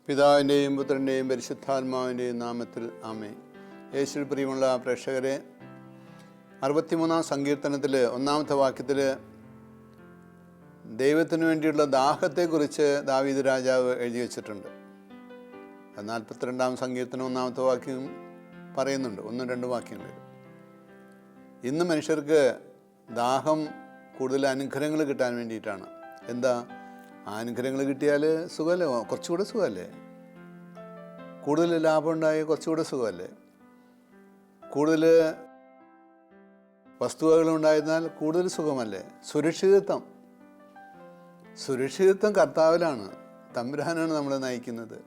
പിതാവിൻ്റെയും പുത്രൻ്റെയും പരിശുദ്ധാത്മാവിൻ്റെയും നാമത്തിൽ ആമേൻ. യേശുവിൽ പ്രിയമുള്ള പ്രേക്ഷകരെ, 63-ാം സങ്കീർത്തനത്തിൽ 1-ാമത്തെ വാക്യത്തിൽ ദൈവത്തിന് വേണ്ടിയുള്ള ദാഹത്തെക്കുറിച്ച് ദാവീദ് രാജാവ് എഴുതി വച്ചിട്ടുണ്ട്. 42-ാം സങ്കീർത്തനം 1-ാമത്തെ വാക്യം പറയുന്നുണ്ട്, 1-2 വാക്യങ്ങൾ. ഇന്ന് മനുഷ്യർക്ക് ദാഹം കൂടുതൽ അനുഗ്രഹങ്ങൾ കിട്ടാൻ വേണ്ടിയിട്ടാണ്. എന്താ അനുഗ്രഹങ്ങൾ കിട്ടിയാൽ സുഖമല്ലേ? കുറച്ചുകൂടെ സുഖമല്ലേ? കൂടുതൽ ലാഭം ഉണ്ടായി കുറച്ചുകൂടെ സുഖമല്ലേ? കൂടുതൽ വസ്തുവകൾ ഉണ്ടായിരുന്നാൽ കൂടുതൽ സുഖമല്ലേ? സുരക്ഷിതത്വം കർത്താവിലാണ്. തമ്പുരാനാണ് നമ്മളെ നയിക്കുന്നത്.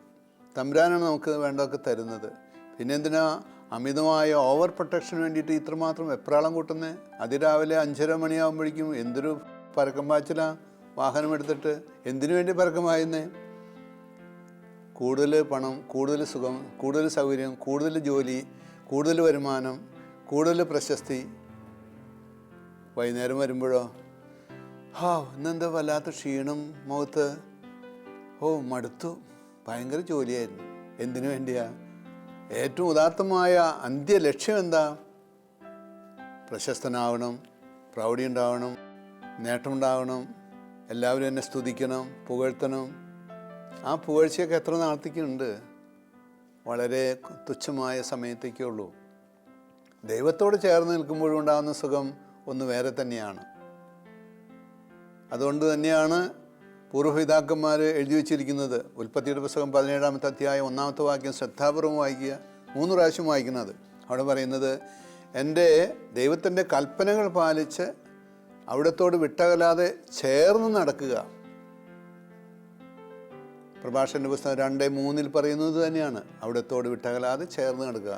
തമ്പുരാനാണ് നമുക്ക് വേണ്ടതൊക്കെ തരുന്നത്. പിന്നെ എന്തിനാ അമിതമായ ഓവർ പ്രൊട്ടക്ഷന് വേണ്ടിയിട്ട് ഇത്രമാത്രം വെപ്രാളം കൂട്ടുന്നത്? അതിരാവിലെ 5:30 മണിയാകുമ്പോഴേക്കും എന്തൊരു പരക്കം പാച്ചിലാണ്. വാഹനം എടുത്തിട്ട് എന്തിനു വേണ്ടി പരക്കമായിരുന്നേ? കൂടുതൽ പണം, കൂടുതൽ സുഖം, കൂടുതൽ സൗകര്യം, കൂടുതൽ ജോലി, കൂടുതൽ വരുമാനം, കൂടുതൽ പ്രശസ്തി. വൈകുന്നേരം വരുമ്പോഴോ ഇന്നെന്താ വല്ലാത്ത ക്ഷീണം മുഖത്ത്, മടുത്തു, ഭയങ്കര ജോലിയായിരുന്നു. എന്തിനു വേണ്ടിയാ? ഏറ്റവും ഉദാത്തമായ അന്ത്യ ലക്ഷ്യം എന്താ? പ്രശസ്തനാവണം, പ്രൗഢി ഉണ്ടാവണം, നേട്ടമുണ്ടാവണം, എല്ലാവരും എന്നെ സ്തുതിക്കണം, പുകഴ്ത്തണം. ആ പുകഴ്ചയൊക്കെ എത്ര നാളത്തേക്കുണ്ട്? വളരെ തുച്ഛമായ സമയത്തേക്കേ ഉള്ളൂ. ദൈവത്തോട് ചേർന്ന് നിൽക്കുമ്പോഴും ഉണ്ടാകുന്ന സുഖം ഒന്ന് വേറെ തന്നെയാണ്. അതുകൊണ്ട് തന്നെയാണ് പൂർവ്വപിതാക്കന്മാർ എഴുതി വച്ചിരിക്കുന്നത്. ഉൽപ്പത്തിയുടെ പുസ്തകം 17-ാമത്തെ അധ്യായം 1-ാമത്തെ വാക്യം ശ്രദ്ധാപൂർവം വായിക്കുക, 3 പ്രാവശ്യം വായിക്കുന്നത്. അവിടെ പറയുന്നത്, എൻ്റെ ദൈവത്തിൻ്റെ കൽപ്പനകൾ പാലിച്ച് അവിടത്തോട് വിട്ടകലാതെ ചേർന്ന് നടക്കുക. പ്രഭാഷകന്റെ പുസ്തകം 2:3 പറയുന്നത് തന്നെയാണ്, അവിടത്തോട് വിട്ടകലാതെ ചേർന്ന് നടക്കുക.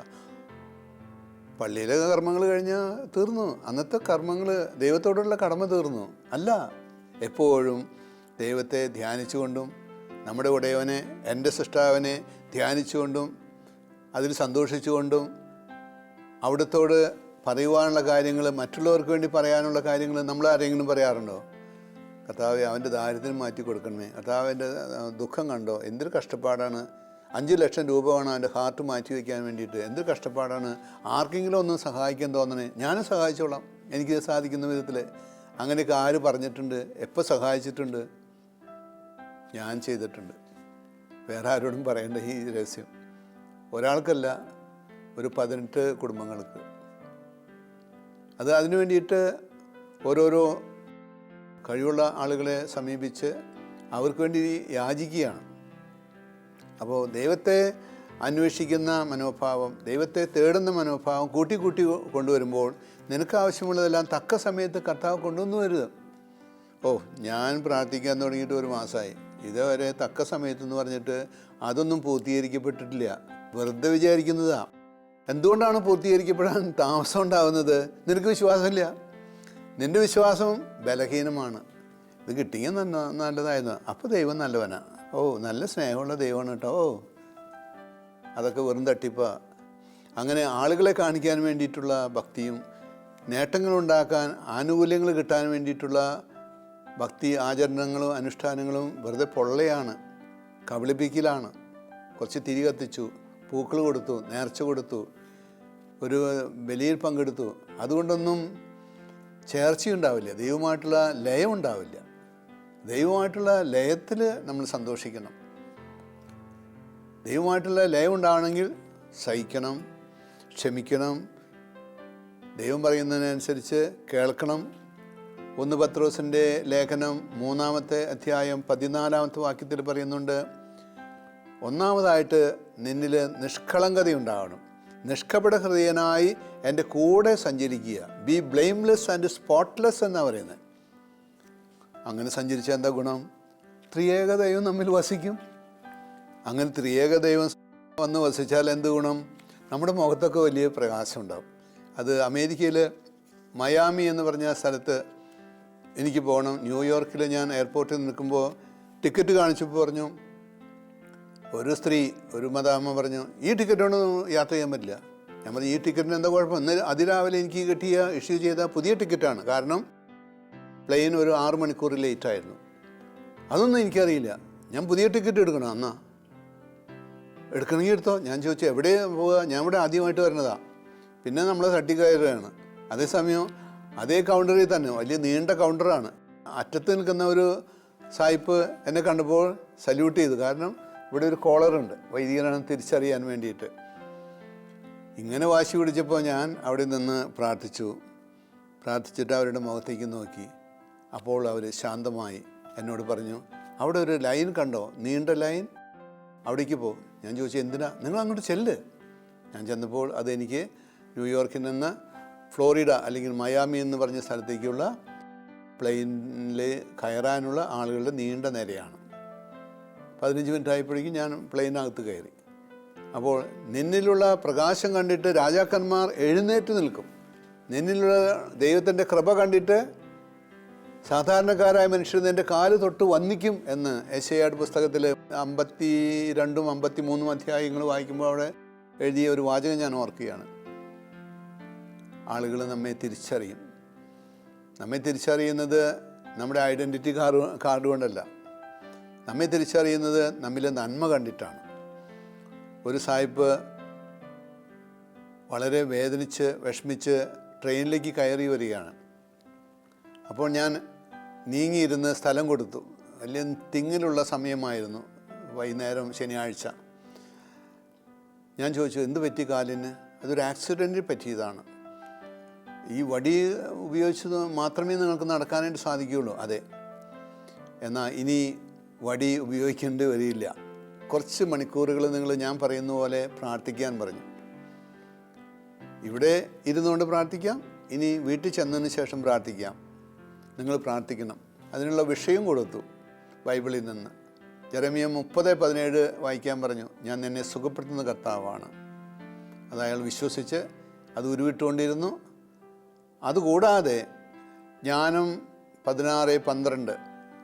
പള്ളിയിലെ കർമ്മങ്ങൾ കഴിഞ്ഞാൽ തീർന്നു, അന്നത്തെ കർമ്മങ്ങൾ, ദൈവത്തോടുള്ള കടമ തീർന്നു. അല്ല, എപ്പോഴും ദൈവത്തെ ധ്യാനിച്ചുകൊണ്ടും നമ്മുടെ ഉടയവനെ, എൻ്റെ സൃഷ്ടാവിനെ ധ്യാനിച്ചുകൊണ്ടും അതിൽ സന്തോഷിച്ചുകൊണ്ടും അവിടത്തോട് പറയുവാനുള്ള കാര്യങ്ങൾ, മറ്റുള്ളവർക്ക് വേണ്ടി പറയാനുള്ള കാര്യങ്ങൾ നമ്മൾ ആരെങ്കിലും പറയാറുണ്ടോ? കർത്താവേ, അവൻ്റെ ദാരിദ്ര്യം മാറ്റി കൊടുക്കണമേ, കർത്താവിൻ്റെ ദുഃഖം കണ്ടോ, എന്തൊരു കഷ്ടപ്പാടാണ്, 5 ലക്ഷം രൂപ വേണം അവൻ്റെ ഹാർട്ട് മാറ്റി വയ്ക്കാൻ വേണ്ടിയിട്ട്, എന്തൊരു കഷ്ടപ്പാടാണ്, ആർക്കെങ്കിലും ഒന്നും സഹായിക്കാൻ തോന്നണേ, ഞാനും സഹായിച്ചോളാം എനിക്ക് സാധിക്കുന്ന വിധത്തിൽ. അങ്ങനെയൊക്കെ ആര് പറഞ്ഞിട്ടുണ്ട്? എപ്പോൾ സഹായിച്ചിട്ടുണ്ട്? ഞാൻ ചെയ്തിട്ടുണ്ട്. വേറെ ആരോടും പറയേണ്ട ഈ രഹസ്യം. ഒരാൾക്കല്ല, ഒരു 18 കുടുംബങ്ങൾക്ക്. അതിനു വേണ്ടിയിട്ട് ഓരോരോ കഴിവുള്ള ആളുകളെ സമീപിച്ച് അവർക്ക് വേണ്ടി യാചിക്കുകയാണ്. അപ്പോൾ ദൈവത്തെ അന്വേഷിക്കുന്ന മനോഭാവം, ദൈവത്തെ തേടുന്ന മനോഭാവം കൂട്ടി കൊണ്ടുവരുമ്പോൾ നിനക്ക് ആവശ്യമുള്ളതെല്ലാം തക്ക സമയത്ത് കർത്താവ് കൊണ്ടുവന്നു വരുത്. ഞാൻ പ്രാർത്ഥിക്കാൻ തുടങ്ങിയിട്ട് 1 മാസമായി, ഇതുവരെ തക്ക സമയത്തെന്ന് പറഞ്ഞിട്ട് അതൊന്നും പൂർത്തീകരിക്കപ്പെട്ടിട്ടില്ല. വെറുതെ വിചാരിക്കുന്നതാണ്. എന്തുകൊണ്ടാണ് പൂർത്തീകരിക്കപ്പെടാൻ താമസം ഉണ്ടാകുന്നത്? നിനക്ക് വിശ്വാസമില്ല, നിൻ്റെ വിശ്വാസം ബലഹീനമാണ്. ഇത് കിട്ടിയെങ്കിൽ നല്ലതായിരുന്നു, അപ്പോൾ ദൈവം നല്ലവനാണ്, നല്ല സ്നേഹമുള്ള ദൈവമാണ് കേട്ടോ, അതൊക്കെ വെറും തട്ടിപ്പാ. അങ്ങനെ ആളുകളെ കാണിക്കാൻ വേണ്ടിയിട്ടുള്ള ഭക്തിയും നേട്ടങ്ങളുണ്ടാക്കാൻ, ആനുകൂല്യങ്ങൾ കിട്ടാൻ വേണ്ടിയിട്ടുള്ള ഭക്തി ആചരണങ്ങളും അനുഷ്ഠാനങ്ങളും വെറുതെ പൊള്ളയാണ്, കബളിപ്പിക്കലാണ്. കുറച്ച് തിരി കത്തിച്ചു, പൂക്കൾ കൊടുത്തു, നേർച്ച കൊടുത്തു, ഒരു ബലിയിൽ പങ്കെടുത്തു, അതുകൊണ്ടൊന്നും ചേർച്ചയുണ്ടാവില്ല, ദൈവമായിട്ടുള്ള ലയം ഉണ്ടാവില്ല. ദൈവമായിട്ടുള്ള ലയത്തിൽ നമ്മൾ സന്തോഷിക്കണം. ദൈവമായിട്ടുള്ള ലയം ഉണ്ടാവണമെങ്കിൽ സഹിക്കണം, ക്ഷമിക്കണം, ദൈവം പറയുന്നതിനനുസരിച്ച് കേൾക്കണം. 1 പത്രോസിൻ്റെ ലേഖനം 3-ാമത്തെ അധ്യായം 14-ാമത്തെ വാക്യത്തിൽ പറയുന്നുണ്ട്, ഒന്നാമതായിട്ട് നിന്നിൽ നിഷ്കളങ്കതയുണ്ടാവണം, നിഷ്കപട ഹൃദയനായി എൻ്റെ കൂടെ സഞ്ചരിക്കുക. ബി ബ്ലെയിംലെസ് ആൻഡ് സ്പോട്ട്ലെസ് എന്നാണ് പറയുന്നത്. അങ്ങനെ സഞ്ചരിച്ചാൽ എന്താ ഗുണം? ത്രിയേക ദൈവം നമ്മിൽ വസിക്കും. അങ്ങനെ ത്രിയേക ദൈവം വന്ന് വസിച്ചാൽ എന്ത് ഗുണം? നമ്മുടെ മുഖത്തൊക്കെ വലിയ പ്രകാശം ഉണ്ടാവും. അത് അമേരിക്കയിൽ മയാമി എന്ന് പറഞ്ഞ സ്ഥലത്ത് എനിക്ക് പോകണം. ന്യൂയോർക്കിൽ ഞാൻ എയർപോർട്ടിൽ നിൽക്കുമ്പോൾ ടിക്കറ്റ് കാണിച്ചപ്പോൾ പറഞ്ഞു, ഒരു സ്ത്രീ, ഒരു മദാമ്മ പറഞ്ഞു, ഈ ടിക്കറ്റ് കൊണ്ട് യാത്ര ചെയ്യാൻ പറ്റില്ല. ഞാൻ പറഞ്ഞു, ഈ ടിക്കറ്റിന് എന്താ കുഴപ്പം? ഇന്ന് അതിരാവിലെ എനിക്ക് ഇഷ്യൂ ചെയ്ത പുതിയ ടിക്കറ്റാണ്. കാരണം പ്ലെയിൻ ഒരു 6 മണിക്കൂർ ലേറ്റായിരുന്നു. അതൊന്നും എനിക്കറിയില്ല. ഞാൻ പുതിയ ടിക്കറ്റ് എടുക്കണം. എടുക്കണമെങ്കിൽ എടുത്തോ. ഞാൻ ചോദിച്ചു എവിടെ പോവുക, ഞാൻ ഇവിടെ ആദ്യമായിട്ട് വരുന്നതാ. പിന്നെ നമ്മൾ തട്ടിക്കയറുകയാണ്. അതേസമയം അതേ കൗണ്ടറിൽ തന്നെ വലിയ നീണ്ട കൗണ്ടറാണ്. അറ്റത്ത് നിൽക്കുന്ന ഒരു സായിപ്പ് എന്നെ കണ്ടപ്പോൾ സല്യൂട്ട് ചെയ്തു. കാരണം ഇവിടെ ഒരു കോളറുണ്ട്, വൈദികനാണെന്ന് തിരിച്ചറിയാൻ വേണ്ടിയിട്ട്. ഇങ്ങനെ വാശി പിടിച്ചപ്പോൾ ഞാൻ അവിടെ നിന്ന് പ്രാർത്ഥിച്ചിട്ട് അവരുടെ മുഖത്തേക്ക് നോക്കി. അപ്പോൾ അവർ ശാന്തമായി എന്നോട് പറഞ്ഞു, അവിടെ ഒരു ലൈൻ കണ്ടോ, നീണ്ട ലൈൻ, അവിടേക്ക് പോ. ഞാൻ ചോദിച്ചു എന്തിനാ? നിങ്ങൾ അങ്ങോട്ട് ചെല്ല്. ഞാൻ ചെന്നപ്പോൾ അതെനിക്ക് ന്യൂയോർക്കിൽ നിന്ന് ഫ്ലോറിഡ അല്ലെങ്കിൽ മയാമി എന്ന് പറഞ്ഞ സ്ഥലത്തേക്കുള്ള പ്ലെയിനിൽ കയറാനുള്ള ആളുകളുടെ നീണ്ട നിരയാണ്. 15 മിനിറ്റ് ആയപ്പോഴേക്കും ഞാൻ പ്ലെയിനകത്ത് കയറി. അപ്പോൾ നിന്നിലുള്ള പ്രകാശം കണ്ടിട്ട് രാജാക്കന്മാർ എഴുന്നേറ്റ് നിൽക്കും. നിന്നിലുള്ള ദൈവത്തിൻ്റെ കൃപ കണ്ടിട്ട് സാധാരണക്കാരായ മനുഷ്യർ നിൻ്റെ കാല് തൊട്ട് വന്ദിക്കും എന്ന് യെശയ്യായുടെ പുസ്തകത്തിൽ 52, 53 അധ്യായങ്ങൾ വായിക്കുമ്പോൾ അവിടെ എഴുതിയ ഒരു വാചകം ഞാൻ ഓർക്കുകയാണ്. ആളുകൾ നമ്മെ തിരിച്ചറിയും. നമ്മെ തിരിച്ചറിയുന്നത് നമ്മുടെ ഐഡൻറ്റിറ്റി കാർഡ് കൊണ്ടല്ല. നമ്മെ തിരിച്ചറിയുന്നത് നമ്മിലെ നന്മ കണ്ടിട്ടാണ്. ഒരു സായിപ്പ് വളരെ വേദനിച്ച് വിഷമിച്ച് ട്രെയിനിലേക്ക് കയറി വരികയാണ്. അപ്പോൾ ഞാൻ നീങ്ങിയിരുന്ന് സ്ഥലം കൊടുത്തു. വലിയ തിങ്ങിലുള്ള സമയമായിരുന്നു, വൈകുന്നേരം ശനിയാഴ്ച. ഞാൻ ചോദിച്ചു എന്ത് പറ്റി കാലിന്? അതൊരു ആക്സിഡൻറ്റിൽ പറ്റിയതാണ്. ഈ വടി ഉപയോഗിച്ചത് മാത്രമേ നിങ്ങൾക്ക് നടക്കാനായിട്ട് സാധിക്കുകയുള്ളൂ. അതെ, എന്നാൽ ഇനി വടി ഉപയോഗിക്കേണ്ടി വരില്ല. കുറച്ച് മണിക്കൂറുകൾ നിങ്ങൾ ഞാൻ പറയുന്ന പോലെ പ്രാർത്ഥിക്കാൻ പറഞ്ഞു. ഇവിടെ ഇരുന്നുകൊണ്ട് പ്രാർത്ഥിക്കാം, ഇനി വീട്ടിൽ ചെന്നതിന് ശേഷം പ്രാർത്ഥിക്കാം. നിങ്ങൾ പ്രാർത്ഥിക്കണം. അതിനുള്ള വിഷയം കൊടുത്തു ബൈബിളിൽ നിന്ന്. ജെറമ്യ 30:17 വായിക്കാൻ പറഞ്ഞു. ഞാൻ നിന്നെ സുഖപ്പെടുത്തുന്ന കർത്താവാണ്. അത് അയാൾ വിശ്വസിച്ച് അത് ഉരുവിട്ടുകൊണ്ടിരുന്നു. അതുകൂടാതെ ജ്ഞാനം 16:12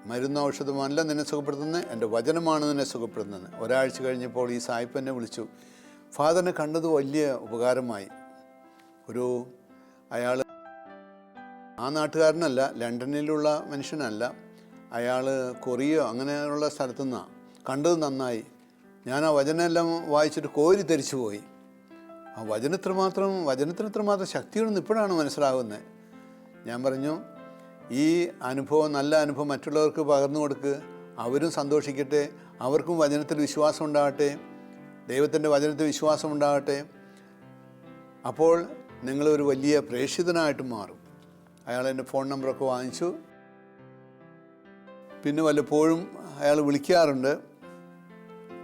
മരുന്ന് ഔഷധമല്ല നിന്നെ സുഖപ്പെടുത്തുന്നത്, എൻ്റെ വചനമാണ് നിന്നെ സുഖപ്പെടുത്തുന്നത്. ഒരാഴ്ച കഴിഞ്ഞപ്പോൾ ഈ സായിപ്പ് എന്നെ വിളിച്ചു. ഫാദറിനെ കണ്ടത് വലിയ ഉപകാരമായി. അയാൾ ആ നാട്ടുകാരനല്ല, ലണ്ടനിലുള്ള മനുഷ്യനല്ല, അയാൾ കൊറിയ അങ്ങനെയുള്ള സ്ഥലത്തു നിന്നാണ്. കണ്ടത് നന്നായി. ഞാൻ ആ വചനമെല്ലാം വായിച്ചിട്ട് കോരി തെരിച്ചു പോയി. ആ വചനത്തിന് എത്രമാത്രം ശക്തിയുണ്ടെന്ന് ഇപ്പോഴാണ് മനസ്സിലാകുന്നത്. ഞാൻ പറഞ്ഞു ഈ അനുഭവം, നല്ല അനുഭവം മറ്റുള്ളവർക്ക് പകർന്നു കൊടുക്കുക, അവരും സന്തോഷിക്കട്ടെ, അവർക്കും വചനത്തിൽ വിശ്വാസം ഉണ്ടാകട്ടെ, ദൈവത്തിൻ്റെ വചനത്തിൽ വിശ്വാസം ഉണ്ടാകട്ടെ. അപ്പോൾ നിങ്ങളൊരു വലിയ പ്രേക്ഷിതനായിട്ട് മാറും. അയാൾ എൻ്റെ ഫോൺ നമ്പറൊക്കെ വാങ്ങിച്ചു. പിന്നെ വല്ലപ്പോഴും അയാൾ വിളിക്കാറുണ്ട്.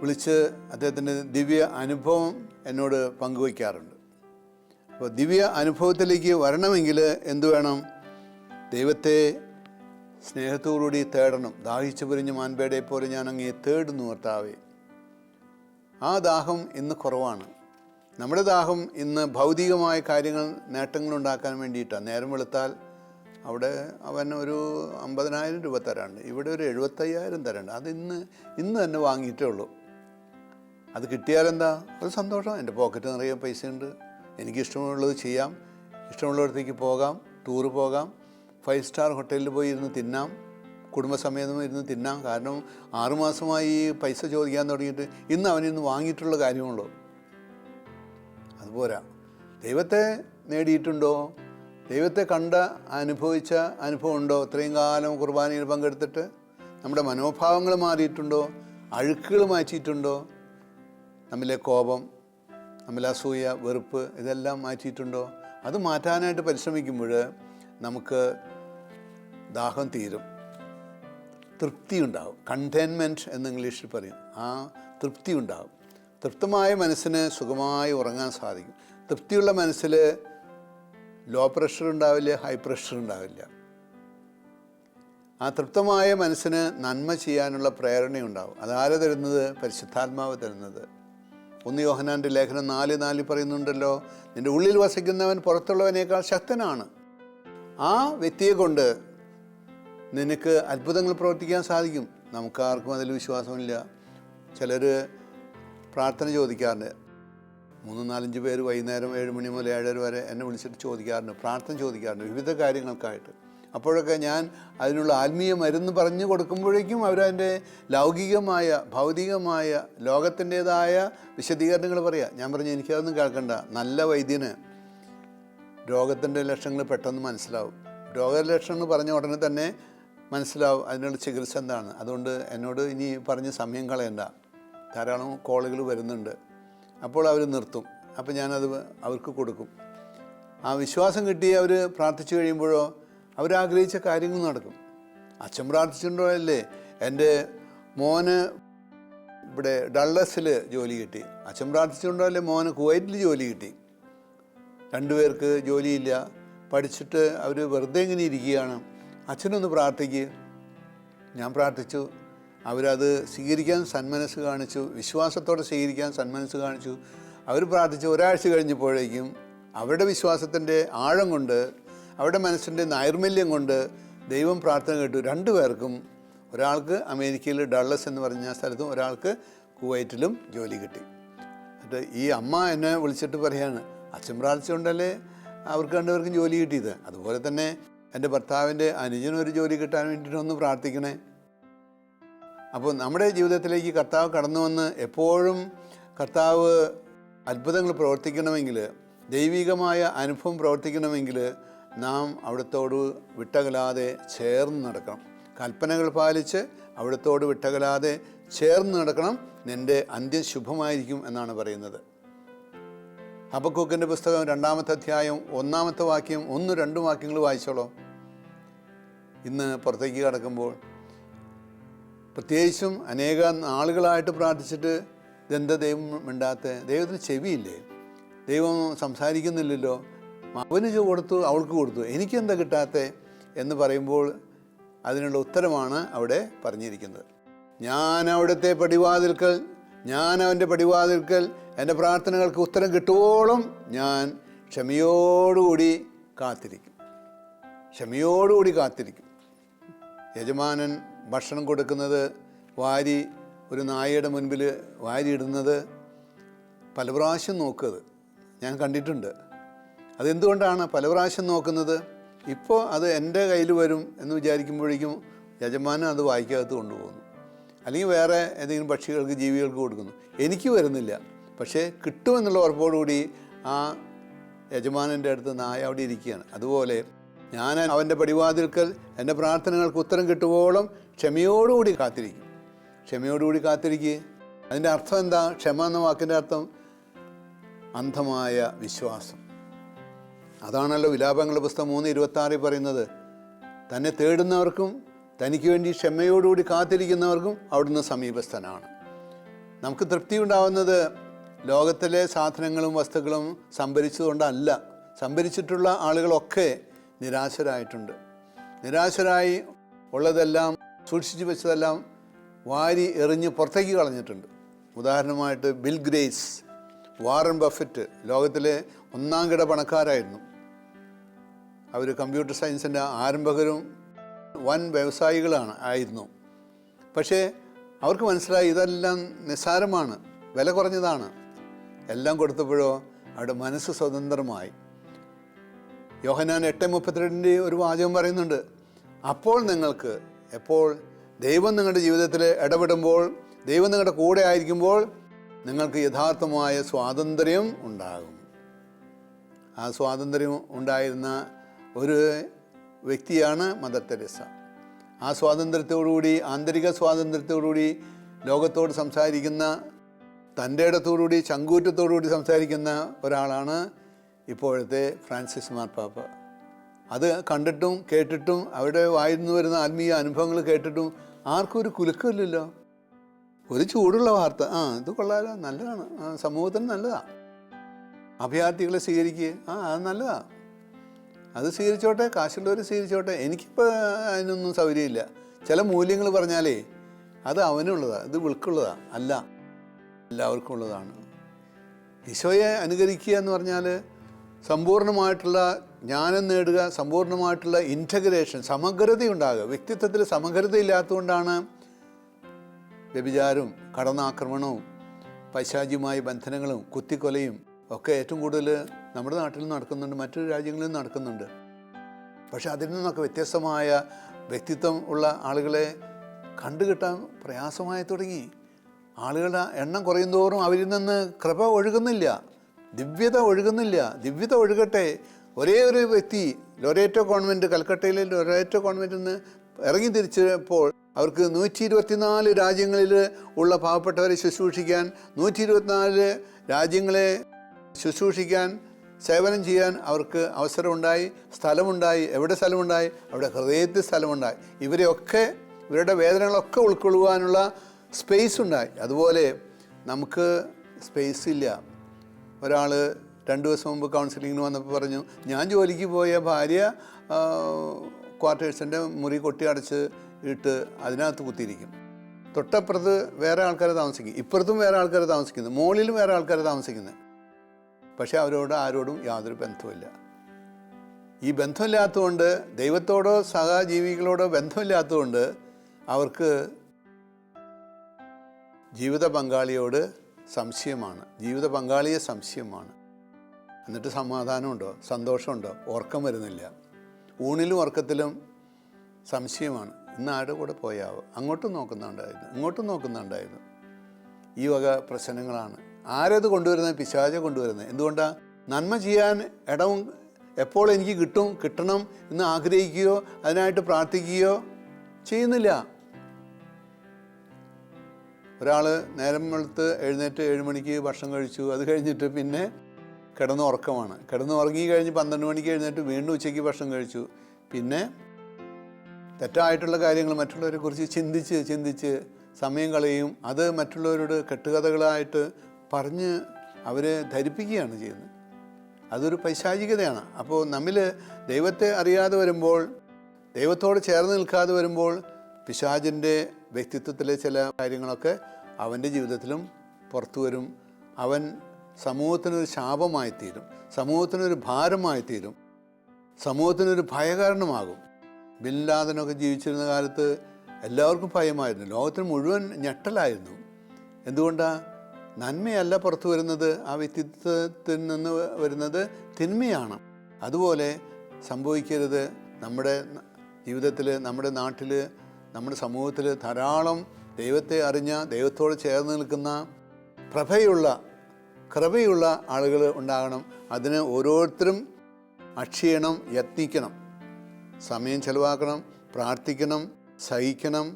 വിളിച്ച് അദ്ദേഹത്തിൻ്റെ ദിവ്യ അനുഭവം എന്നോട് പങ്കുവയ്ക്കാറുണ്ട്. അപ്പോൾ ദിവ്യ അനുഭവത്തിലേക്ക് വരണമെങ്കിൽ എന്തു വേണം? ദൈവത്തെ സ്നേഹത്തോടുകൂടി തേടണം. ദാഹിച്ചു പൊരിഞ്ഞ മാൻപേടയെ പോലെ ഞാൻ അങ്ങേ തേടുന്നു കർത്താവേ. ആ ദാഹം ഇന്ന് കുറവാണ്. നമ്മുടെ ദാഹം ഇന്ന് ഭൗതികമായ കാര്യങ്ങൾ, നേട്ടങ്ങളുണ്ടാക്കാൻ വേണ്ടിയിട്ടാണ്. നേരം വെളുത്താൽ അവിടെ അവൻ ഒരു 50,000 രൂപ തരാണ്ട്, ഇവിടെ ഒരു 75,000 തരാണ്ട്. അത് ഇന്ന് തന്നെ വാങ്ങിയിട്ടേ ഉള്ളൂ. അത് കിട്ടിയാലെന്താ? അത് സന്തോഷം. എൻ്റെ പോക്കറ്റ് നിറയെ പൈസയുണ്ട്, എനിക്ക് ഇഷ്ടമുള്ളത് ചെയ്യാം, ഇഷ്ടമുള്ളിടത്തേക്ക് പോകാം, ടൂറ് പോകാം, 5 സ്റ്റാർ ഹോട്ടലിൽ പോയി ഇരുന്ന് തിന്നാം, കുടുംബസമേതം ഇരുന്ന് തിന്നാം. കാരണം 6 മാസമായി ഈ പൈസ ചോദിക്കാൻ തുടങ്ങിയിട്ട് ഇന്ന് അവനിന്ന് വാങ്ങിയിട്ടുള്ള കാര്യമുള്ളൂ. അതുപോരാ. ദൈവത്തെ നേടിയിട്ടുണ്ടോ? ദൈവത്തെ അനുഭവിച്ച അനുഭവമുണ്ടോ? ഇത്രയും കാലം കുർബാനയിൽ പങ്കെടുത്തിട്ട് നമ്മുടെ മനോഭാവങ്ങൾ മാറിയിട്ടുണ്ടോ? അഴുക്കുകൾ മാറ്റിയിട്ടുണ്ടോ? നമ്മിലെ കോപം, നമ്മിലെ അസൂയ, വെറുപ്പ്, ഇതെല്ലാം മാറ്റിയിട്ടുണ്ടോ? അത് മാറ്റാനായിട്ട് പരിശ്രമിക്കുമ്പോൾ നമുക്ക് ദാഹം തീരും, തൃപ്തി ഉണ്ടാവും. കണ്ടെയ്ൻമെൻറ്റ് എന്ന് ഇംഗ്ലീഷിൽ പറയും. ആ തൃപ്തി ഉണ്ടാവും. തൃപ്തമായ മനസ്സിന് സുഖമായി ഉറങ്ങാൻ സാധിക്കും. തൃപ്തിയുള്ള മനസ്സിൽ ലോ പ്രഷർ ഉണ്ടാവില്ല, ഹൈ പ്രഷർ ഉണ്ടാവില്ല. ആ തൃപ്തമായ മനസ്സിന് നന്മ ചെയ്യാനുള്ള പ്രേരണയുണ്ടാവും. അതാരെ തരുന്നത്? പരിശുദ്ധാത്മാവ് തരുന്നത്. 1 യോഹന്നാൻ്റെ ലേഖനം 4:4 പറയുന്നുണ്ടല്ലോ, നിൻ്റെ ഉള്ളിൽ വസിക്കുന്നവൻ പുറത്തുള്ളവനേക്കാൾ ശക്തനാണ്. ആ വ്യക്തിയെ കൊണ്ട് നിനക്ക് അത്ഭുതങ്ങൾ പ്രവർത്തിക്കാൻ സാധിക്കും. നമുക്കാർക്കും അതിൽ വിശ്വാസമില്ല. ചിലർ പ്രാർത്ഥന ചോദിക്കാറുണ്ട്. 3-4-5 പേര് വൈകുന്നേരം 7 മണി മുതൽ 7:30 വരെ എന്നെ വിളിച്ചിട്ട് ചോദിക്കാറുണ്ട്, പ്രാർത്ഥന ചോദിക്കാറുണ്ട് വിവിധ കാര്യങ്ങൾക്കായിട്ട്. അപ്പോഴൊക്കെ ഞാൻ അതിനുള്ള ആത്മീയ മരുന്ന് പറഞ്ഞു കൊടുക്കുമ്പോഴേക്കും അവരതിൻ്റെ ലൗകികമായ ഭൗതികമായ ലോകത്തിൻ്റേതായ വിശദീകരണങ്ങൾ പറയുക. ഞാൻ പറഞ്ഞു എനിക്കതൊന്നും കേൾക്കണ്ട. നല്ല വൈദ്യന് രോഗത്തിൻ്റെ ലക്ഷണങ്ങൾ പെട്ടെന്ന് മനസ്സിലാവും. രോഗലക്ഷണങ്ങൾ പറഞ്ഞ ഉടനെ തന്നെ മനസ്സിലാവും അതിനുള്ള ചികിത്സ എന്താണ്. അതുകൊണ്ട് എന്നോട് ഇനി പറഞ്ഞ് സമയം കളയണ്ട, ധാരാളം കോളുകൾ വരുന്നുണ്ട്. അപ്പോൾ അവർ നിർത്തും. അപ്പോൾ ഞാനത് അവർക്ക് കൊടുക്കും. ആ വിശ്വാസം കിട്ടി അവർ പ്രാർത്ഥിച്ചു കഴിയുമ്പോഴോ അവരാഗ്രഹിച്ച കാര്യങ്ങൾ നടക്കും. അച്ഛൻ പ്രാർത്ഥിച്ചിട്ടുണ്ടോ അല്ലേ? എൻ്റെ മോന് ഇവിടെ ഡള്ളസിൽ ജോലി കിട്ടി. അച്ഛൻ പ്രാർത്ഥിച്ചിട്ടുണ്ടോ അല്ലേ? മോന് കുവൈറ്റിൽ ജോലി കിട്ടി. രണ്ടുപേർക്ക് ജോലിയില്ല, പഠിച്ചിട്ട് അവർ വെറുതെ ഇങ്ങനെ ഇരിക്കുകയാണ്. അച്ഛനൊന്ന് പ്രാർത്ഥിക്കുക. ഞാൻ പ്രാർത്ഥിച്ചു. അവരത് സ്വീകരിക്കാൻ സന്മനസ് കാണിച്ചു, വിശ്വാസത്തോടെ സ്വീകരിക്കാൻ സന്മനസ് കാണിച്ചു. അവർ പ്രാർത്ഥിച്ച് ഒരാഴ്ച കഴിഞ്ഞപ്പോഴേക്കും അവരുടെ വിശ്വാസത്തിൻ്റെ ആഴം കൊണ്ട്, അവരുടെ മനസ്സിൻ്റെ നൈർമല്യം കൊണ്ട് ദൈവം പ്രാർത്ഥന കേട്ടു. രണ്ടുപേർക്കും, ഒരാൾക്ക് അമേരിക്കയിൽ ഡള്ളസ് എന്ന് പറഞ്ഞ സ്ഥലത്തും ഒരാൾക്ക് കുവൈറ്റിലും ജോലി കിട്ടി. എന്നിട്ട് ഈ അമ്മ എന്നെ വിളിച്ചിട്ട് പറയാണ്, അച്ഛൻ പ്രാർത്ഥിച്ചുകൊണ്ടല്ലേ അവർക്ക് രണ്ടുപേർക്കും ജോലി കിട്ടിയത്. അതുപോലെ തന്നെ എൻ്റെ ഭർത്താവിൻ്റെ അനുജനൊരു ജോലി കിട്ടാൻ വേണ്ടിയിട്ടൊന്ന് പ്രാർത്ഥിക്കണേ. അപ്പോൾ നമ്മുടെ ജീവിതത്തിലേക്ക് കർത്താവ് കടന്നു വന്ന് എപ്പോഴും കർത്താവ് അത്ഭുതങ്ങൾ പ്രവർത്തിക്കണമെങ്കിൽ, ദൈവികമായ അനുഭവം പ്രവർത്തിക്കണമെങ്കിൽ നാം അവിടുത്തോട് വിട്ടകലാതെ ചേർന്ന് നടക്കണം. കൽപ്പനകൾ പാലിച്ച് അവിടുത്തോട് വിട്ടകലാതെ ചേർന്ന് നടക്കണം. നിൻ്റെ അന്ത്യം ശുഭമായിരിക്കും എന്നാണ് പറയുന്നത്. ഹബക്കൂക്കിൻ്റെ പുസ്തകം 2-ാമത്തെ അധ്യായം 1-ാമത്തെ വാക്യം 1-2 വാക്യങ്ങൾ വായിച്ചോളൂ. ഇന്ന് പുറത്തേക്ക് കടക്കുമ്പോൾ പ്രത്യേകിച്ചും അനേക നാളുകളായിട്ട് പ്രാർത്ഥിച്ചിട്ട് ഇതെന്താ ദൈവം മിണ്ടാത്ത? ദൈവത്തിന് ചെവിയില്ലേ? ദൈവം സംസാരിക്കുന്നില്ലല്ലോ. അവന് കൊടുത്തു, അവൾക്ക് കൊടുത്തു, എനിക്കെന്താ കിട്ടാത്ത എന്ന് പറയുമ്പോൾ അതിനുള്ള ഉത്തരമാണ് അവിടെ പറഞ്ഞിരിക്കുന്നത്. ഞാൻ അവിടുത്തെ പടിവാതിൽക്കൽ, ഞാൻ അവൻ്റെ പടിവാതിൽക്കൽ എൻ്റെ പ്രാർത്ഥനകൾക്ക് ഉത്തരം കിട്ടുവോളം ഞാൻ ക്ഷമയോടുകൂടി കാത്തിരിക്കും. ക്ഷമയോടുകൂടി കാത്തിരിക്കും. യജമാനൻ ഭക്ഷണം കൊടുക്കുന്നത് വാരി ഒരു നായയുടെ മുൻപിൽ വാരിയിടുന്നത് പല പ്രാവശ്യം നോക്കുന്നത് ഞാൻ കണ്ടിട്ടുണ്ട്. അതെന്തുകൊണ്ടാണ് പല പ്രാവശ്യം നോക്കുന്നത്? ഇപ്പോൾ അത് എൻ്റെ കയ്യിൽ വരും എന്ന് വിചാരിക്കുമ്പോഴേക്കും യജമാനൻ അത് വായിക്കകത്ത് കൊണ്ടുപോകുന്നു, അല്ലെങ്കിൽ വേറെ ഏതെങ്കിലും പക്ഷികൾക്ക്, ജീവികൾക്ക് കൊടുക്കുന്നു. എനിക്ക് വരുന്നില്ല, പക്ഷേ കിട്ടുമെന്നുള്ള ഉറപ്പോടുകൂടി ആ യജമാനൻ്റെ അടുത്ത് നായ അവിടെ ഇരിക്കുകയാണ്. അതുപോലെ ഞാൻ അവൻ്റെ പടിവാതിൽക്കൽ എൻ്റെ പ്രാർത്ഥനകൾക്ക് ഉത്തരം കിട്ടുവോളം ക്ഷമയോടുകൂടി കാത്തിരിക്കും. ക്ഷമയോടുകൂടി കാത്തിരിക്കുക. അതിൻ്റെ അർത്ഥം എന്താ? ക്ഷമ എന്ന വാക്കിൻ്റെ അർത്ഥം അന്ധമായ വിശ്വാസം. അതാണല്ലോ വിലാപങ്ങളുടെ പുസ്തകം 3:26 പറയുന്നത്. തന്നെ തേടുന്നവർക്കും തനിക്ക് വേണ്ടി ക്ഷമയോടുകൂടി കാത്തിരിക്കുന്നവർക്കും അവിടുന്ന് സമീപസ്ഥനാണ്. നമുക്ക് തൃപ്തി ഉണ്ടാവുന്നത് ലോകത്തിലെ സാധനങ്ങളും വസ്തുക്കളും സംഭരിച്ചതുകൊണ്ടല്ല. സംഭരിച്ചിട്ടുള്ള ആളുകളൊക്കെ നിരാശരായിട്ടുണ്ട്. നിരാശരായി ഉള്ളതെല്ലാം, സൂക്ഷിച്ചു വെച്ചതെല്ലാം വാരി എറിഞ്ഞ് പുറത്തേക്ക് കളഞ്ഞിട്ടുണ്ട്. ഉദാഹരണമായിട്ട് ബിൽ ഗേറ്റ്സ്, വാറൻ ബഫറ്റ് ലോകത്തിലെ 1-ാം കിട പണക്കാരായിരുന്നു. അവർ കമ്പ്യൂട്ടർ സയൻസിൻ്റെ ആരംഭകരും വൻ വ്യവസായികളാണ് ആയിരുന്നു. പക്ഷേ അവർക്ക് മനസ്സിലായി ഇതെല്ലാം നിസ്സാരമാണ്, വില കുറഞ്ഞതാണ്. എല്ലാം കൊടുത്തപ്പോഴോ അവരുടെ മനസ്സ് സ്വതന്ത്രമായി. യോഹന്നാൻ 8:32 ഒരു വാചകം പറയുന്നുണ്ട്, അപ്പോൾ നിങ്ങൾക്ക്, എപ്പോൾ ദൈവം നിങ്ങളുടെ ജീവിതത്തിൽ ഇടപെടുമ്പോൾ, ദൈവം നിങ്ങളുടെ കൂടെ ആയിരിക്കുമ്പോൾ നിങ്ങൾക്ക് യഥാർത്ഥമായ സ്വാതന്ത്ര്യം ഉണ്ടാകും. ആ സ്വാതന്ത്ര്യം ഉണ്ടായിരുന്ന ഒരു വ്യക്തിയാണ് മദർ തെരേസ. ആ സ്വാതന്ത്ര്യത്തോടുകൂടി, ആന്തരിക സ്വാതന്ത്ര്യത്തോടുകൂടി ലോകത്തോട് സംസാരിക്കുന്ന, തൻ്റെ ഇടത്തോടുകൂടി, ചങ്കൂറ്റത്തോടുകൂടി സംസാരിക്കുന്ന ഒരാളാണ് ഇപ്പോഴത്തെ ഫ്രാൻസിസ് മാർപ്പാപ്പ. അത് കണ്ടിട്ടും കേട്ടിട്ടും അവരുടെ വായിന്ന് വരുന്ന ആത്മീയ അനുഭവങ്ങൾ കേട്ടിട്ടും ആർക്കും ഒരു കുലുക്കമില്ലല്ലോ. ഒരു ചൂടുള്ള വാർത്ത, ഇത് കൊള്ളാലോ, നല്ലതാണ്, സമൂഹത്തിന് നല്ലതാണ്, അഭയാർത്ഥികളെ സ്വീകരിക്കുക, അത് നല്ലതാണ്, അത് സ്വീകരിച്ചോട്ടെ, കാശുള്ളവർ സ്വീകരിച്ചോട്ടെ, എനിക്കിപ്പോൾ അതിനൊന്നും സൗകര്യമില്ല. ചില മൂല്യങ്ങൾ പറഞ്ഞാലേ അത് അവനുള്ളതാണ്, ഇത് വിൾക്കുള്ളതാണ്, അല്ല, എല്ലാവർക്കും ഉള്ളതാണ്. ഈശോയെ അനുകരിക്കുക എന്ന് പറഞ്ഞാൽ സമ്പൂർണ്ണമായിട്ടുള്ള ജ്ഞാനം നേടുക, സമ്പൂർണ്ണമായിട്ടുള്ള ഇൻറ്റഗ്രേഷൻ, സമഗ്രതയുണ്ടാകുക. വ്യക്തിത്വത്തിൽ സമഗ്രതയില്ലാത്തതുകൊണ്ടാണ് വ്യഭിചാരവും കടന്നാക്രമണവും പൈശാചികമായ ബന്ധനങ്ങളും കുത്തിക്കൊലയും ഒക്കെ ഏറ്റവും കൂടുതൽ നമ്മുടെ നാട്ടിൽ നടക്കുന്നുണ്ട്, മറ്റു രാജ്യങ്ങളിലും നടക്കുന്നുണ്ട്. പക്ഷെ അതിൽ നിന്നൊക്കെ വ്യത്യസ്തമായ വ്യക്തിത്വം ഉള്ള ആളുകളെ കണ്ടുകിട്ടാൻ പ്രയാസമായി തുടങ്ങി. ആളുകളുടെ എണ്ണം കുറയുന്തോറും അവരിൽ നിന്ന് കൃപ ഒഴുകുന്നില്ല, ദിവ്യത ഒഴുകുന്നില്ല. ദിവ്യത ഒഴുകട്ടെ. ഒരേ ഒരു വ്യക്തി ലൊറേറ്റോ കോൺവെൻറ്റ്, കൽക്കട്ടയിലെ ലൊറേറ്റോ കോൺവെൻറ്റിൽ നിന്ന് ഇറങ്ങി തിരിച്ചപ്പോൾ അവർക്ക് 124 രാജ്യങ്ങളിൽ ഉള്ള പാവപ്പെട്ടവരെ ശുശ്രൂഷിക്കാൻ, 124 രാജ്യങ്ങളെ ശുശ്രൂഷിക്കാൻ, സേവനം ചെയ്യാൻ അവർക്ക് അവസരമുണ്ടായി, സ്ഥലമുണ്ടായി. എവിടെ സ്ഥലമുണ്ടായി? അവിടെ ഹൃദയത്തിൽ സ്ഥലമുണ്ടായി. ഇവരുടെ വേദനകളൊക്കെ ഉൾക്കൊള്ളുവാനുള്ള സ്പേസ് ഉണ്ടായി. അതുപോലെ നമുക്ക് സ്പേസ് ഇല്ല. ഒരാൾ 2 ദിവസം മുമ്പ് കൗൺസിലിങ്ങിന് വന്നപ്പോൾ പറഞ്ഞു, ഞാൻ ജോലിക്ക് പോയ ഭാര്യ ക്വാർട്ടേഴ്സിൻ്റെ മുറി കൊട്ടി അടച്ച് ഇട്ട് അതിനകത്ത് കുത്തിയിരിക്കും. തൊട്ടപ്പുറത്ത് വേറെ ആൾക്കാർ താമസിക്കും, ഇപ്പുറത്തും വേറെ ആൾക്കാർ താമസിക്കുന്നു, മുകളിലും വേറെ ആൾക്കാർ താമസിക്കുന്നത്. പക്ഷേ അവരോട് ആരോടും യാതൊരു ബന്ധവുമില്ല. ഈ ബന്ധമില്ലാത്തതുകൊണ്ട്, ദൈവത്തോടോ സഹജീവികളോടോ ബന്ധമില്ലാത്തതുകൊണ്ട് അവർക്ക് ജീവിത പങ്കാളിയോട് സംശയമാണ്, ജീവിത പങ്കാളിയെ സംശയമാണ്. എന്നിട്ട് സമാധാനമുണ്ടോ, സന്തോഷമുണ്ടോ? ഉറക്കം വരുന്നില്ല. ഊണിലും ഉറക്കത്തിലും സംശയമാണ്. ഇന്ന് ആരുടെ കൂടെ പോയാവോ? അങ്ങോട്ടും നോക്കുന്നുണ്ടായിരുന്നു, ഇങ്ങോട്ടും നോക്കുന്നുണ്ടായിരുന്നു. ഈ വക പ്രശ്നങ്ങളാണ്. ആരത് കൊണ്ടുവരുന്നത്? പിശാച കൊണ്ടുവരുന്നത്. എന്തുകൊണ്ടാണ്? നന്മ ചെയ്യാൻ ഇടവും എപ്പോൾ എനിക്ക് കിട്ടണം എന്ന് ആഗ്രഹിക്കുകയോ അതിനായിട്ട് പ്രാർത്ഥിക്കുകയോ ചെയ്യുന്നില്ല. ഒരാൾ നേരം വെളുത്ത് എഴുന്നേറ്റ് 7 മണിക്ക് ഭക്ഷണം കഴിച്ചു, അത് കഴിഞ്ഞിട്ട് പിന്നെ കിടന്നുറങ്ങി കഴിഞ്ഞ് 12 മണിക്ക് എഴുന്നേറ്റ് വീണ്ടും ഉച്ചയ്ക്ക് ഭക്ഷണം കഴിച്ചു. പിന്നെ തെറ്റായിട്ടുള്ള കാര്യങ്ങൾ മറ്റുള്ളവരെ കുറിച്ച് ചിന്തിച്ച് സമയം കളയും. അത് മറ്റുള്ളവരോട് കെട്ടുകഥകളായിട്ട് പറഞ്ഞ് അവരെ ധരിപ്പിക്കുകയാണ് ചെയ്യുന്നത്. അതൊരു പൈശാചികതയാണ്. അപ്പോൾ നമ്മിൽ ദൈവത്തെ അറിയാതെ വരുമ്പോൾ, ദൈവത്തോട് ചേർന്ന് നിൽക്കാതെ വരുമ്പോൾ, പിശാചിൻ്റെ വ്യക്തിത്വത്തിലെ ചില കാര്യങ്ങളൊക്കെ അവൻ്റെ ജീവിതത്തിലും പുറത്തു വരും. അവൻ സമൂഹത്തിനൊരു ശാപമായിത്തീരും, സമൂഹത്തിനൊരു ഭാരമായിത്തീരും, സമൂഹത്തിനൊരു ഭയകാരണമാകും. ബിൻ ലാദനൊക്കെ ജീവിച്ചിരുന്ന കാലത്ത് എല്ലാവർക്കും ഭയമായിരുന്നു, ലോകത്തിന് മുഴുവൻ ഞെട്ടലായിരുന്നു. എന്തുകൊണ്ടാണ്? നന്മയല്ല പുറത്തു വരുന്നത്, ആ വ്യക്തിത്വത്തിൽ നിന്ന് വരുന്നത് തിന്മയാണ്. അതുപോലെ സംഭവിക്കരുത്. നമ്മുടെ ജീവിതത്തിൽ, നമ്മുടെ നാട്ടിൽ, നമ്മുടെ സമൂഹത്തിൽ ധാരാളം ദൈവത്തെ അറിഞ്ഞ, ദൈവത്തോട് ചേർന്ന് നിൽക്കുന്ന കൃപയുള്ള ആളുകൾ ഉണ്ടാകണം. അതിന് ഓരോരുത്തരും അക്ഷീണം യത്നിക്കണം, സമയം ചെലവാക്കണം, പ്രാർത്ഥിക്കണം, സഹിക്കണം.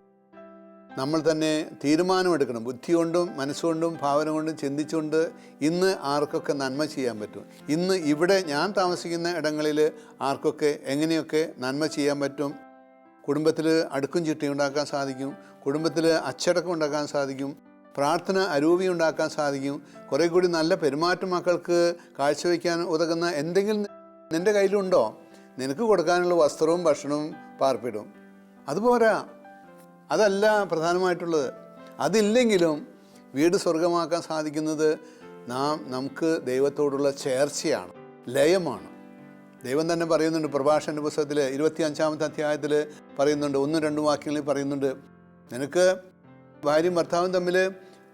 നമ്മൾ തന്നെ തീരുമാനമെടുക്കണം. ബുദ്ധി കൊണ്ടും മനസ്സുകൊണ്ടും ഭാവന കൊണ്ടും ചിന്തിച്ചുകൊണ്ട് ഇന്ന് ആർക്കൊക്കെ നന്മ ചെയ്യാൻ പറ്റും, ഇന്ന് ഇവിടെ ഞാൻ താമസിക്കുന്ന ഇടങ്ങളിൽ ആർക്കൊക്കെ എങ്ങനെയൊക്കെ നന്മ ചെയ്യാൻ പറ്റും. കുടുംബത്തിൽ അടുക്കും ചിട്ടി ഉണ്ടാക്കാൻ സാധിക്കും, കുടുംബത്തിൽ അച്ചടക്കം ഉണ്ടാക്കാൻ സാധിക്കും, പ്രാർത്ഥന അരൂപി ഉണ്ടാക്കാൻ സാധിക്കും. കുറേ കൂടി നല്ല പെരുമാറ്റം മക്കൾക്ക് കാഴ്ചവെക്കാൻ ഉതകുന്ന എന്തെങ്കിലും നിൻ്റെ കയ്യിലുണ്ടോ? നിനക്ക് കൊടുക്കാനുള്ള വസ്ത്രവും ഭക്ഷണവും പാർപ്പിടും. അതുപോരാ, അതല്ല പ്രധാനമായിട്ടുള്ളത്. അതില്ലെങ്കിലും വീട് സ്വർഗമാക്കാൻ സാധിക്കുന്നത് നമുക്ക് ദൈവത്തോടുള്ള ചേർച്ചയാണ്, ലയമാണ്. ദൈവം തന്നെ പറയുന്നുണ്ട്, പ്രഭാഷണ പുസ്തകത്തിൽ 25-ാമത്തെ അധ്യായത്തിൽ പറയുന്നുണ്ട്, 1-2 വാക്യങ്ങളിൽ പറയുന്നുണ്ട്, നിനക്ക് ഭാര്യയും ഭർത്താവും തമ്മിൽ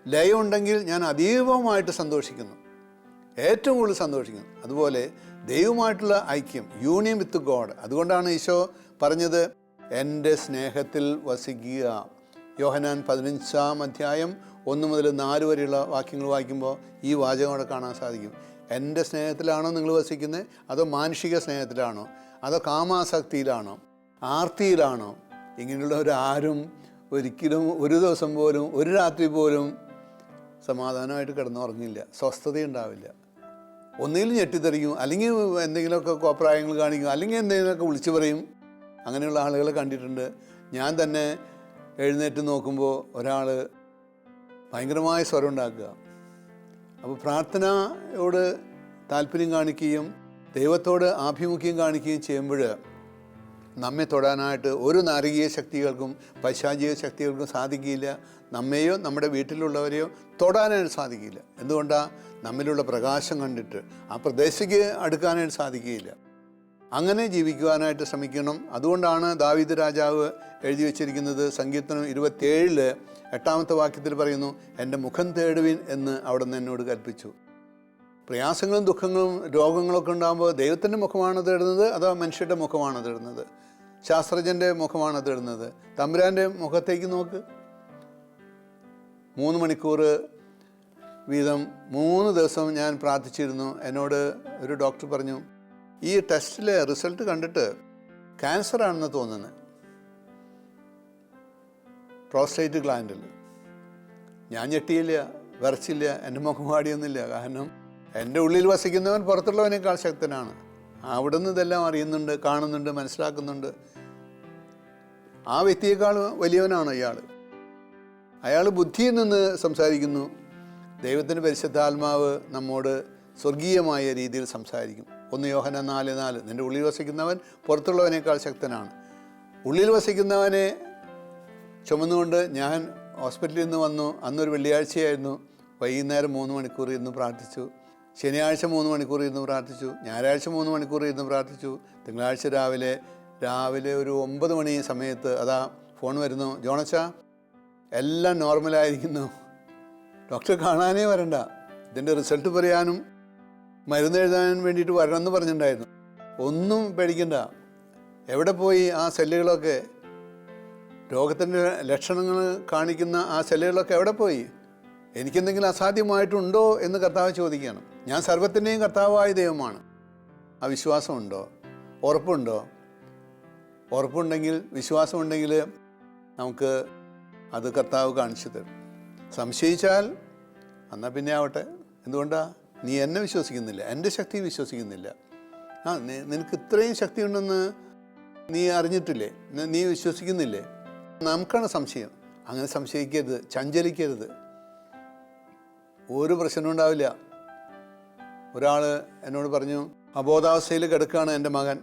ലയമുണ്ടെങ്കിൽ ഞാൻ അതീവമായിട്ട് സന്തോഷിക്കുന്നു, ഏറ്റവും കൂടുതൽ സന്തോഷിക്കുന്നു. അതുപോലെ ദൈവമായിട്ടുള്ള ഐക്യം, യൂണിയൻ വിത്ത് ഗോഡ്. അതുകൊണ്ടാണ് ഈശോ പറഞ്ഞത്, എൻ്റെ സ്നേഹത്തിൽ വസിക്കുക. യോഹന്നാൻ 15-ാം അധ്യായം 1 മുതൽ 4 വരെയുള്ള വാക്യങ്ങൾ വായിക്കുമ്പോൾ ഈ വാചകം അവിടെ കാണാൻ സാധിക്കും. എൻ്റെ സ്നേഹത്തിലാണോ നിങ്ങൾ വസിക്കുന്നത്? അതോ മാനുഷിക സ്നേഹത്തിലാണോ? അതോ കാമാസക്തിയിലാണോ? ആർത്തിയിലാണോ? ഇങ്ങനെയുള്ളവരാരും ഒരിക്കലും ഒരു ദിവസം പോലും, ഒരു രാത്രി പോലും സമാധാനമായിട്ട് കിടന്നുറങ്ങില്ല, സ്വസ്ഥതയുണ്ടാവില്ല. ഒന്നുകിൽ ഞെട്ടിത്തെറിക്കും, അല്ലെങ്കിൽ എന്തെങ്കിലുമൊക്കെ കോപ്രായങ്ങൾ കാണിക്കും, അല്ലെങ്കിൽ എന്തെങ്കിലുമൊക്കെ വിളിച്ചു പറയും. അങ്ങനെയുള്ള ആളുകളെ കണ്ടിട്ടുണ്ട്. ഞാൻ തന്നെ എഴുന്നേറ്റ് നോക്കുമ്പോൾ ഒരാൾ ഭയങ്കരമായ സ്വരം ഉണ്ടാക്കുക. അപ്പോൾ പ്രാർത്ഥനയോട് താല്പര്യം കാണിക്കുകയും ദൈവത്തോട് ആഭിമുഖ്യം കാണിക്കുകയും ചെയ്യുമ്പോൾ നമ്മെ തൊടാനായിട്ട് ഒരു നാരകീയ ശക്തികൾക്കും പൈശാചിക ശക്തികൾക്കും സാധിക്കില്ല. നമ്മെയോ നമ്മുടെ വീട്ടിലുള്ളവരെയോ തൊടാനായിട്ട് സാധിക്കില്ല. എന്തുകൊണ്ടാണ്? നമ്മിലുള്ള പ്രകാശം കണ്ടിട്ട് ആ പ്രദേശത്തേക്ക് അടുക്കാനായിട്ട് സാധിക്കുകയില്ല. അങ്ങനെ ജീവിക്കുവാനായിട്ട് ശ്രമിക്കണം. അതുകൊണ്ടാണ് ദാവീദ് രാജാവ് എഴുതി വച്ചിരിക്കുന്നത്, സങ്കീർത്തനം 27 8-ാമത്തെ വാക്യത്തിൽ പറയുന്നു, എൻ്റെ മുഖം തേടുവിൻ എന്ന് അവിടുന്ന് എന്നോട് കൽപ്പിച്ചു. പ്രയാസങ്ങളും ദുഃഖങ്ങളും രോഗങ്ങളൊക്കെ ഉണ്ടാകുമ്പോൾ ദൈവത്തിൻ്റെ മുഖമാണ് തേടുന്നത് അതോ മനുഷ്യരുടെ മുഖമാണ് തേടുന്നത്? ശാസ്ത്രജ്ഞൻ്റെ മുഖമാണ് തേടുന്നത്? തമ്പുരാൻ്റെ മുഖത്തേക്ക് നോക്ക്. 3 മണിക്കൂർ വീതം 3 ദിവസം ഞാൻ പ്രാർത്ഥിച്ചിരുന്നു. എന്നോട് ഒരു ഡോക്ടർ പറഞ്ഞു, ഈ ടെസ്റ്റിലെ റിസൾട്ട് കണ്ടിട്ട് ക്യാൻസർ ആണെന്ന് തോന്നുന്നത്, പ്രോസ്റ്റേറ്റ് ഗ്ലാൻഡിൽ. ഞാൻ ഞെട്ടിയില്ല, വിറച്ചില്ല, എൻ്റെ മുഖം വാടിയൊന്നുമില്ല. കാരണം എൻ്റെ ഉള്ളിൽ വസിക്കുന്നവൻ പുറത്തുള്ളവനേക്കാൾ ശക്തനാണ്. അവിടുന്ന് ഇതെല്ലാം അറിയുന്നുണ്ട്, കാണുന്നുണ്ട്, മനസ്സിലാക്കുന്നുണ്ട്. ആ വ്യക്തിയേക്കാൾ വലിയവനാണ് ഇയാൾ. അയാൾ ബുദ്ധിയിൽ നിന്ന് സംസാരിക്കുന്നു. ദൈവത്തിൻ്റെ പരിശുദ്ധാത്മാവ് നമ്മോട് സ്വർഗീയമായ രീതിയിൽ സംസാരിക്കും. 1 യോഹന്നാൻ 4:4 നിൻ്റെ ഉള്ളിൽ വസിക്കുന്നവൻ പുറത്തുള്ളവനേക്കാൾ ശക്തനാണ്. ഉള്ളിൽ വസിക്കുന്നവനെ ചുമന്നുകൊണ്ട് ഞാൻ ഹോസ്പിറ്റലിൽ നിന്ന് വന്നു. അന്നൊരു വെള്ളിയാഴ്ചയായിരുന്നു. വൈകുന്നേരം 3 മണിക്കൂർ ഇരുന്ന് പ്രാർത്ഥിച്ചു. ശനിയാഴ്ച 3 മണിക്കൂർ ഇരുന്ന് പ്രാർത്ഥിച്ചു. ഞായറാഴ്ച 3 മണിക്കൂർ ഇരുന്ന് പ്രാർത്ഥിച്ചു. തിങ്കളാഴ്ച രാവിലെ ഒരു 9 മണി സമയത്ത് അതാ ഫോൺ വരുന്നു, ജോണച്ച എല്ലാം നോർമലായിരിക്കുന്നു, ഡോക്ടറെ കാണാനേ വരണ്ട, ഇതിൻ്റെ റിസൾട്ട് പറയാനും മരുന്ന് എഴുതാനും വേണ്ടിയിട്ട് വരണമെന്ന് പറഞ്ഞിട്ടുണ്ടായിരുന്നു. ഒന്നും പേടിക്കണ്ട. എവിടെ പോയി ആ സെല്ലുകളൊക്കെ, രോഗത്തിൻ്റെ ലക്ഷണങ്ങൾ കാണിക്കുന്ന ആ സെല്ലുകളൊക്കെ എവിടെ പോയി? എനിക്കെന്തെങ്കിലും അസാധ്യമായിട്ടുണ്ടോ എന്ന് കർത്താവ് ചോദിക്കുകയാണ്. ഞാൻ സർവ്വത്തിൻ്റെയും കർത്താവായ ദൈവമാണ്. ആ വിശ്വാസമുണ്ടോ? ഉറപ്പുണ്ടോ? ഉറപ്പുണ്ടെങ്കിൽ, വിശ്വാസമുണ്ടെങ്കിൽ നമുക്ക് അത് കർത്താവ് കാണിച്ചു തരും. സംശയിച്ചാൽ എന്നാൽ പിന്നെ ആവട്ടെ. എന്തുകൊണ്ടാണ്? നീ എന്നെ വിശ്വസിക്കുന്നില്ല, എൻ്റെ ശക്തി വിശ്വസിക്കുന്നില്ല. നിനക്ക് ഇത്രയും ശക്തി ഉണ്ടെന്ന് നീ അറിഞ്ഞിട്ടില്ലേ? നീ വിശ്വസിക്കുന്നില്ലേ? നമുക്കാണ് സംശയം. അങ്ങനെ സംശയിക്കരുത്, ചഞ്ചലിക്കരുത്. ഒരു പ്രശ്നവും ഉണ്ടാവില്ല. ഒരാൾ എന്നോട് പറഞ്ഞു, അബോധാവസ്ഥയിൽ കിടക്കുകയാണ് എൻ്റെ മകൻ,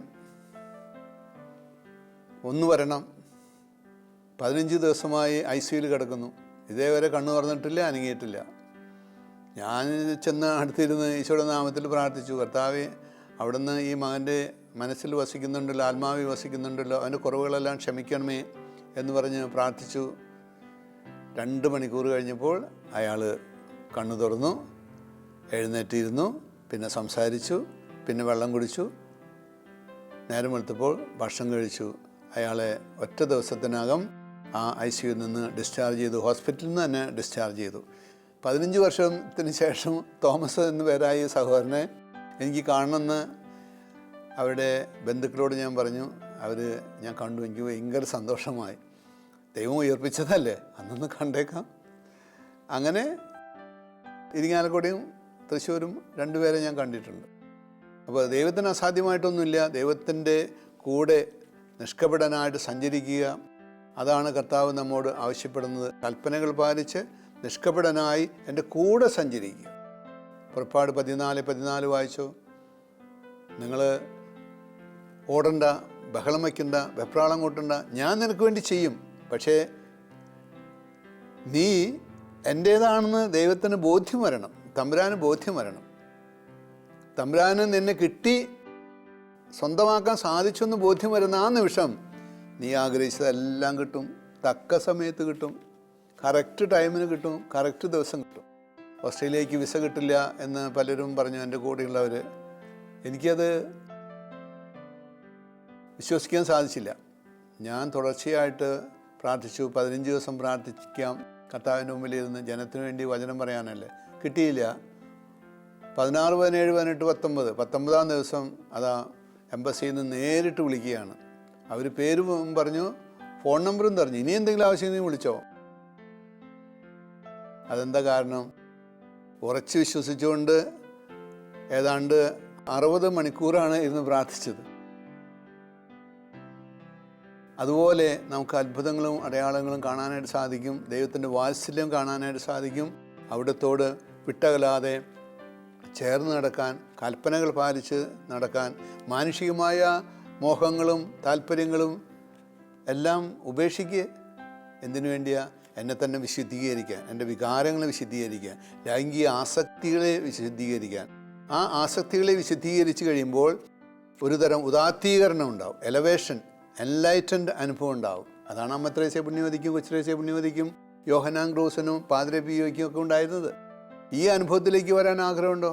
ഒന്ന് വരണം. 15 ദിവസമായി ICUയിൽ കിടക്കുന്നു. ഇതേവരെ കണ്ണു തുറന്നിട്ടില്ല, അനങ്ങിയിട്ടില്ല. ഞാൻ ചെന്ന് അടുത്തിരുന്ന് ഈശോയുടെ നാമത്തിൽ പ്രാർത്ഥിച്ചു, കർത്താവേ, അവിടുന്ന് ഈ മകൻ്റെ മനസ്സിൽ വസിക്കുന്നുണ്ടല്ലോ, ആത്മാവിൽ വസിക്കുന്നുണ്ടല്ലോ, അവൻ്റെ കുറവുകളെല്ലാം ക്ഷമിക്കണമേ എന്ന് പറഞ്ഞ് പ്രാർത്ഥിച്ചു. 2 മണിക്കൂർ കഴിഞ്ഞപ്പോൾ അയാൾ കണ്ണു തുറന്നു, എഴുന്നേറ്റിരുന്നു, പിന്നെ സംസാരിച്ചു, പിന്നെ വെള്ളം കുടിച്ചു. നേരം വെളുത്തപ്പോൾ ഭക്ഷണം കഴിച്ചു. അയാളെ ഒറ്റ ദിവസത്തിനകം ആ ICUയിൽ നിന്ന് ഡിസ്ചാർജ് ചെയ്തു. ഹോസ്പിറ്റലിൽ നിന്ന് തന്നെ ഡിസ്ചാർജ് ചെയ്തു. 15 വർഷത്തിന് ശേഷം തോമസ് എന്ന് പേരായ സഹോദരനെ എനിക്ക് കാണണമെന്ന് അവരുടെ ബന്ധുക്കളോട് ഞാൻ പറഞ്ഞു. ഞാൻ കണ്ടു. എനിക്ക് ഭയങ്കര സന്തോഷമായി. ദൈവം ഉയർപ്പിച്ചതല്ലേ, അന്നൊന്ന് കണ്ടേക്കാം. അങ്ങനെ ഇരിങ്ങാലക്കുടയും തൃശ്ശൂരും 2 പേരെ ഞാൻ കണ്ടിട്ടുണ്ട്. അപ്പോൾ ദൈവത്തിന് അസാധ്യമായിട്ടൊന്നുമില്ല. ദൈവത്തിൻ്റെ കൂടെ നിഷ്കപടനായിട്ട് സഞ്ചരിക്കുക, അതാണ് കർത്താവ് നമ്മോട് ആവശ്യപ്പെടുന്നത്. കൽപ്പനകൾ പാലിച്ച് നിഷ്കപടനായി എൻ്റെ കൂടെ സഞ്ചരിക്കുക. പുറപ്പാട് 14:14 വായിച്ചോ. നിങ്ങൾ ഓടണ്ട, ബഹളം വയ്ക്കണ്ട, വെപ്രാളം കൂട്ടണ്ട, ഞാൻ നിനക്ക് വേണ്ടി ചെയ്യും. പക്ഷേ നീ എൻ്റേതാണെന്ന് ദൈവത്തിന് ബോധ്യം വരണം, തമ്പുരാന് ബോധ്യം വരണം. തമ്പുരാന് നിന്നെ കിട്ടി, സ്വന്തമാക്കാൻ സാധിച്ചെന്ന് ബോധ്യം വരുന്ന ആ നിമിഷം നീ ആഗ്രഹിച്ചതെല്ലാം കിട്ടും. തക്ക സമയത്ത് കിട്ടും, കറക്റ്റ് ടൈമിന് കിട്ടും, കറക്റ്റ് ദിവസം കിട്ടും. ഓസ്ട്രേലിയക്ക് വിസ കിട്ടില്ല എന്ന് പലരും പറഞ്ഞു, എൻ്റെ കൂടെയുള്ളവർ. എനിക്കത് വിശ്വസിക്കാൻ സാധിച്ചില്ല. ഞാൻ തുടർച്ചയായിട്ട് പ്രാർത്ഥിച്ചു. 15 ദിവസം പ്രാർത്ഥിക്കാം, കർത്താവിൻ്റെ മുമ്പിലിരുന്ന് ജനത്തിന് വേണ്ടി വചനം പറയാനല്ലേ. കിട്ടിയില്ല. 16, 17, 18, 19 ദിവസം അതാ എംബസിയിൽ നിന്ന് നേരിട്ട് വിളിക്കുകയാണ്. അവർ പേര് പറഞ്ഞു, ഫോൺ നമ്പറും പറഞ്ഞു. ഇനി എന്തെങ്കിലും ആവശ്യം നീ വിളിച്ചോ. അതെന്താ കാരണം? ഉറച്ച് വിശ്വസിച്ചുകൊണ്ട് ഏതാണ്ട് 60 മണിക്കൂറാണ് ഇരുന്ന് പ്രാർത്ഥിച്ചത്. അതുപോലെ നമുക്ക് അത്ഭുതങ്ങളും അടയാളങ്ങളും കാണാനായിട്ട് സാധിക്കും. ദൈവത്തിൻ്റെ വാത്സല്യം കാണാനായിട്ട് സാധിക്കും. അവിടത്തോട് വിട്ടകലാതെ ചേർന്ന് നടക്കാൻ, കൽപ്പനകൾ പാലിച്ച് നടക്കാൻ, മാനുഷികമായ മോഹങ്ങളും താല്പര്യങ്ങളും എല്ലാം ഉപേക്ഷിക്കുക. എന്തിനു വേണ്ടിയാ? എന്നെ തന്നെ വിശുദ്ധീകരിക്കാൻ, എൻ്റെ വികാരങ്ങളെ വിശുദ്ധീകരിക്കാൻ, ലൈംഗിക ആസക്തികളെ വിശുദ്ധീകരിക്കാൻ. ആ ആസക്തികളെ വിശുദ്ധീകരിച്ച് കഴിയുമ്പോൾ ഒരു തരം ഉദാത്തീകരണം ഉണ്ടാവും, എലവേഷൻ, എൻലൈറ്റൻഡ് അനുഭവം ഉണ്ടാവും. അതാണ് അമ്മ ത്രേസ്യ പുണ്യവതിക്കും കൊച്ചുത്രേസ്യ പുണ്യവതിക്കും യോഹന്നാൻ ക്രൂസിനും പാദ്രി പിയോയ്ക്കും ഒക്കെ ഉണ്ടായിരുന്നത്. ഈ അനുഭവത്തിലേക്ക് വരാൻ ആഗ്രഹമുണ്ടോ?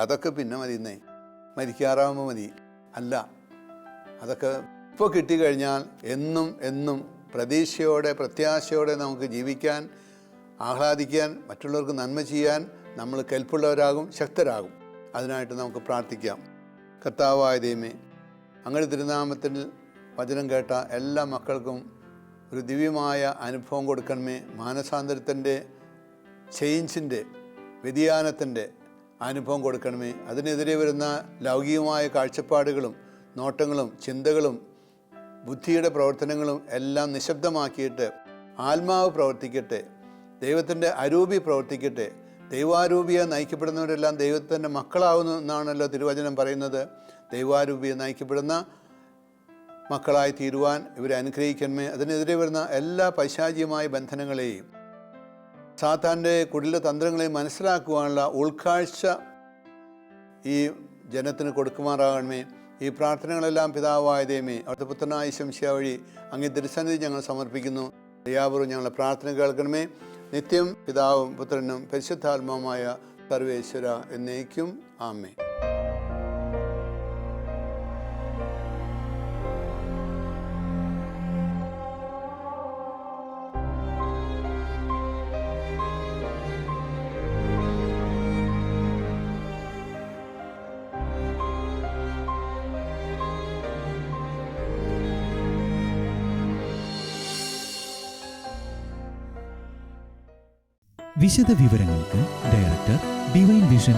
അതൊക്കെ പിന്നെ മതിയെന്നേ, മരിക്കാറാവുമ്പോൾ മതി. അല്ല, അതൊക്കെ ഇപ്പോൾ കിട്ടിക്കഴിഞ്ഞാൽ എന്നും എന്നും പ്രതീക്ഷയോടെ പ്രത്യാശയോടെ നമുക്ക് ജീവിക്കാൻ, ആഹ്ലാദിക്കാൻ, മറ്റുള്ളവർക്ക് നന്മ ചെയ്യാൻ നമ്മൾ കെൽപ്പുള്ളവരാകും, ശക്തരാകും. അതിനായിട്ട് നമുക്ക് പ്രാർത്ഥിക്കാം. കർത്താവായ ദൈവമേ, അങ്ങയുടെ തിരുനാമത്തിൽ വചനം കേട്ട എല്ലാ മക്കൾക്കും ഒരു ദിവ്യമായ അനുഭവം കൊടുക്കണമേ. മാനസാന്തരത്തിൻ്റെ, ചേഞ്ചിൻ്റെ, വ്യതിയാനത്തിൻ്റെ അനുഭവം കൊടുക്കണമേ. അതിനെതിരെ വരുന്ന ലൗകികമായ കാഴ്ചപ്പാടുകളും നോട്ടങ്ങളും ചിന്തകളും ബുദ്ധിയുടെ പ്രവർത്തനങ്ങളും എല്ലാം നിശബ്ദമാക്കിയിട്ട് ആത്മാവ് പ്രവർത്തിക്കട്ടെ, ദൈവത്തിൻ്റെ അരൂപി പ്രവർത്തിക്കട്ടെ. ദൈവാരൂപിയെ നയിക്കപ്പെടുന്നവരെല്ലാം ദൈവത്തിൻ്റെ മക്കളാവുന്നു എന്നാണല്ലോ തിരുവചനം പറയുന്നത്. ദൈവാരൂപിയെ നയിക്കപ്പെടുന്ന മക്കളായി തീരുവാൻ ഇവരെ അനുഗ്രഹിക്കണമേ. അതിനെതിരെ വരുന്ന എല്ലാ പൈശാചികമായ ബന്ധനങ്ങളെയും സാത്താൻ്റെ കുടില തന്ത്രങ്ങളെയും മനസ്സിലാക്കുവാനുള്ള ഉൾക്കാഴ്ച ഈ ജനത്തിന് കൊടുക്കുമാറാകണമേ. ഈ പ്രാർത്ഥനകളെല്ലാം പിതാവായ ദൈവമേ, അവിടുത്തെ പുത്രനായ ശംശിയ വഴി അങ്ങേ തിരുസന്നിധി ഞങ്ങൾ സമർപ്പിക്കുന്നു. ദയാപൂർവ്വം ഞങ്ങളുടെ പ്രാർത്ഥന കേൾക്കണമേ. നിത്യം പിതാവും പുത്രനും പരിശുദ്ധാത്മാവുമായ സർവേശ്വര എന്നേക്കും ആമേൻ. വിശദ വിവരങ്ങൾക്ക് director, Divine Vision,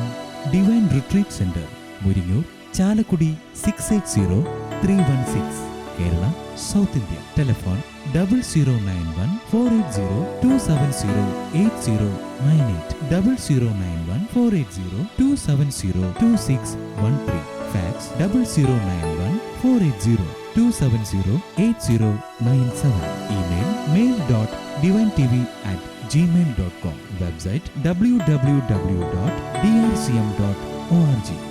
Divine Retreat Centre, Muringoor, Chalakudy 680316, Kerala, South India. Telephone 0091 480 270 8098, 0091 480 270 2613. Fax 0091 480 270 8097. Email mail.divintv@gmail.com. Website www.drcm.org.